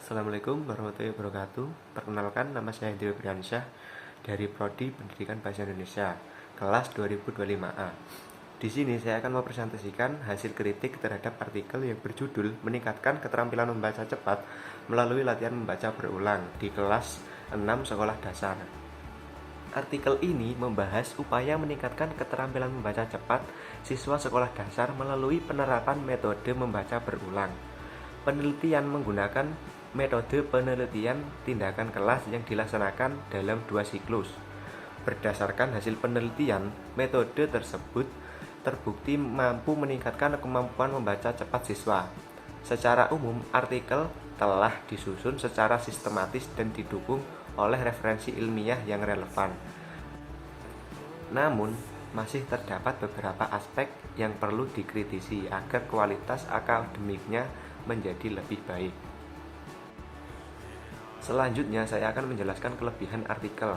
Assalamualaikum warahmatullahi wabarakatuh. Perkenalkan, nama saya Hendri Briansyah dari Prodi Pendidikan Bahasa Indonesia, kelas 2025A. Di sini saya akan mempresentasikan hasil kritik terhadap artikel yang berjudul Meningkatkan Keterampilan Membaca Cepat melalui Latihan Membaca Berulang di kelas 6 Sekolah Dasar. Artikel ini membahas upaya meningkatkan keterampilan membaca cepat siswa sekolah dasar melalui penerapan metode membaca berulang. Penelitian menggunakan metode penelitian tindakan kelas yang dilaksanakan dalam 2 siklus. Berdasarkan hasil penelitian, metode tersebut terbukti mampu meningkatkan kemampuan membaca cepat siswa. Secara umum, artikel telah disusun secara sistematis dan didukung oleh referensi ilmiah yang relevan. Namun, masih terdapat beberapa aspek yang perlu dikritisi agar kualitas akademiknya menjadi lebih baik. Selanjutnya saya akan menjelaskan kelebihan artikel.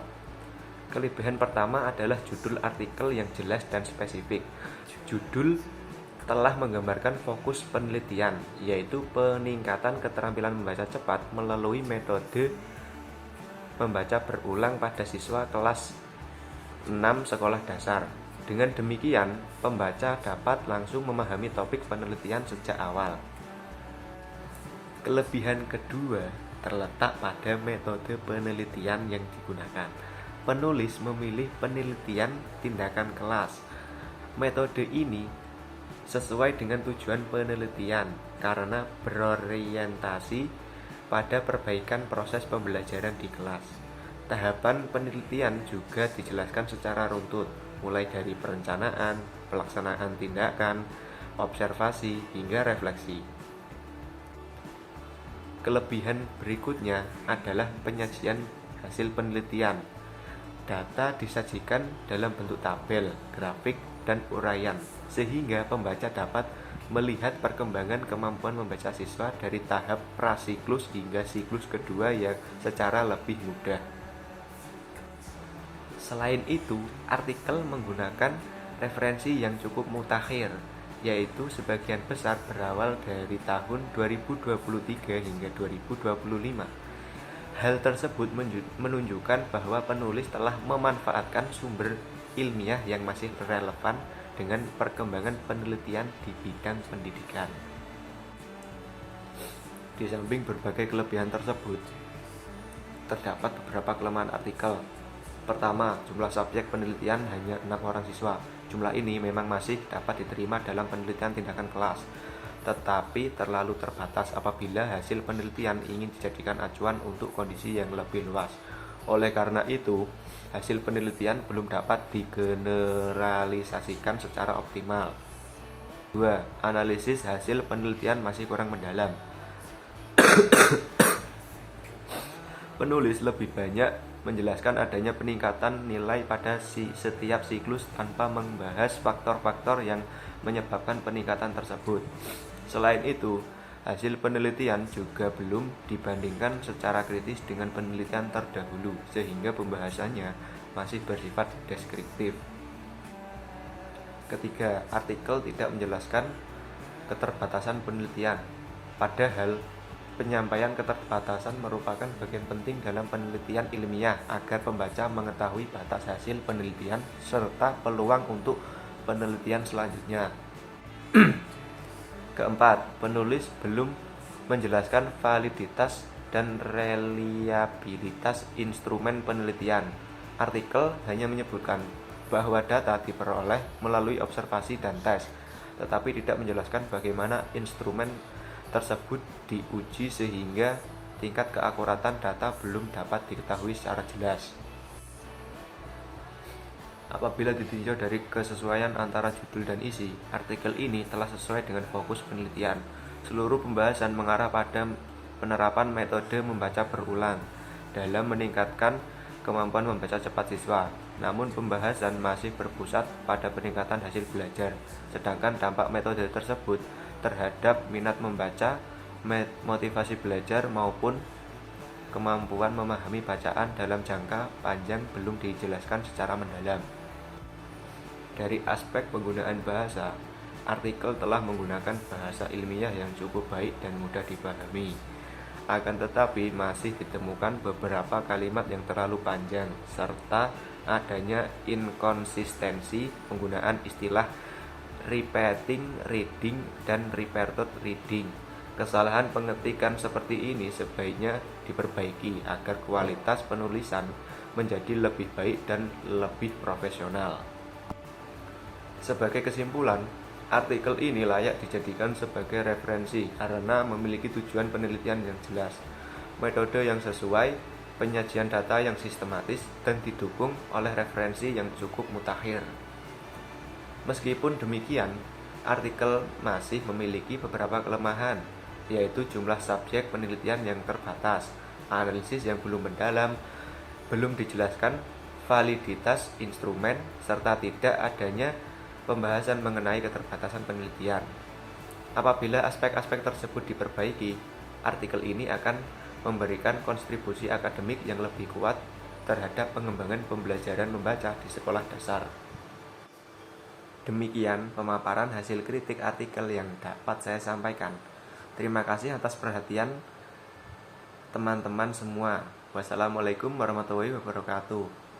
Kelebihan pertama adalah judul artikel yang jelas dan spesifik. Judul telah menggambarkan fokus penelitian, yaitu peningkatan keterampilan membaca cepat melalui metode membaca berulang pada siswa kelas 6 sekolah dasar. Dengan demikian, pembaca dapat langsung memahami topik penelitian sejak awal. Kelebihan kedua terletak pada metode penelitian yang digunakan. Penulis memilih penelitian tindakan kelas. Metode ini sesuai dengan tujuan penelitian karena berorientasi pada perbaikan proses pembelajaran di kelas. Tahapan penelitian juga dijelaskan secara runtut, mulai dari perencanaan, pelaksanaan tindakan, observasi, hingga refleksi. Kelebihan berikutnya adalah penyajian hasil penelitian. Data disajikan dalam bentuk tabel, grafik, dan uraian, sehingga pembaca dapat melihat perkembangan kemampuan membaca siswa dari tahap prasiklus hingga siklus kedua yang secara lebih mudah. Selain itu, artikel menggunakan referensi yang cukup mutakhir, yaitu sebagian besar berawal dari tahun 2023 hingga 2025. Hal tersebut menunjukkan bahwa penulis telah memanfaatkan sumber ilmiah yang masih relevan dengan perkembangan penelitian di bidang pendidikan. Di samping berbagai kelebihan tersebut, terdapat beberapa kelemahan artikel. Pertama, jumlah subjek penelitian hanya 6 orang siswa. Jumlah ini memang masih dapat diterima dalam penelitian tindakan kelas, tetapi terlalu terbatas apabila hasil penelitian ingin dijadikan acuan untuk kondisi yang lebih luas. Oleh karena itu, hasil penelitian belum dapat digeneralisasikan secara optimal. 2. Analisis hasil penelitian masih kurang mendalam. Penulis lebih banyak menjelaskan adanya peningkatan nilai pada setiap siklus tanpa membahas faktor-faktor yang menyebabkan peningkatan tersebut. Selain itu, hasil penelitian juga belum dibandingkan secara kritis dengan penelitian terdahulu, sehingga pembahasannya masih bersifat deskriptif. Ketiga, artikel tidak menjelaskan keterbatasan penelitian, padahal penyampaian keterbatasan merupakan bagian penting dalam penelitian ilmiah agar pembaca mengetahui batas hasil penelitian serta peluang untuk penelitian selanjutnya. Keempat, penulis belum menjelaskan validitas dan reliabilitas instrumen penelitian. Artikel hanya menyebutkan bahwa data diperoleh melalui observasi dan tes, tetapi tidak menjelaskan bagaimana instrumen tersebut diuji sehingga tingkat keakuratan data belum dapat diketahui secara jelas. Apabila ditinjau dari kesesuaian antara judul dan isi, artikel ini telah sesuai dengan fokus penelitian. Seluruh pembahasan mengarah pada penerapan metode membaca berulang dalam meningkatkan kemampuan membaca cepat siswa. Namun pembahasan masih berpusat pada peningkatan hasil belajar, sedangkan dampak metode tersebut terhadap minat membaca, motivasi belajar maupun kemampuan memahami bacaan dalam jangka panjang belum dijelaskan secara mendalam. Dari aspek penggunaan bahasa, artikel telah menggunakan bahasa ilmiah yang cukup baik dan mudah dipahami. Akan tetapi masih ditemukan beberapa kalimat yang terlalu panjang serta adanya inkonsistensi penggunaan istilah repeating reading dan repeated reading. Kesalahan pengetikan seperti ini sebaiknya diperbaiki agar kualitas penulisan menjadi lebih baik dan lebih profesional. Sebagai kesimpulan, artikel ini layak dijadikan sebagai referensi karena memiliki tujuan penelitian yang jelas, metode yang sesuai, penyajian data yang sistematis, dan didukung oleh referensi yang cukup mutakhir. Meskipun demikian, artikel masih memiliki beberapa kelemahan, yaitu jumlah subjek penelitian yang terbatas, analisis yang belum mendalam, belum dijelaskan validitas instrumen, serta tidak adanya pembahasan mengenai keterbatasan penelitian. Apabila aspek-aspek tersebut diperbaiki, artikel ini akan memberikan kontribusi akademik yang lebih kuat terhadap pengembangan pembelajaran membaca di sekolah dasar. Demikian pemaparan hasil kritik artikel yang dapat saya sampaikan. Terima kasih atas perhatian teman-teman semua. Wassalamualaikum warahmatullahi wabarakatuh.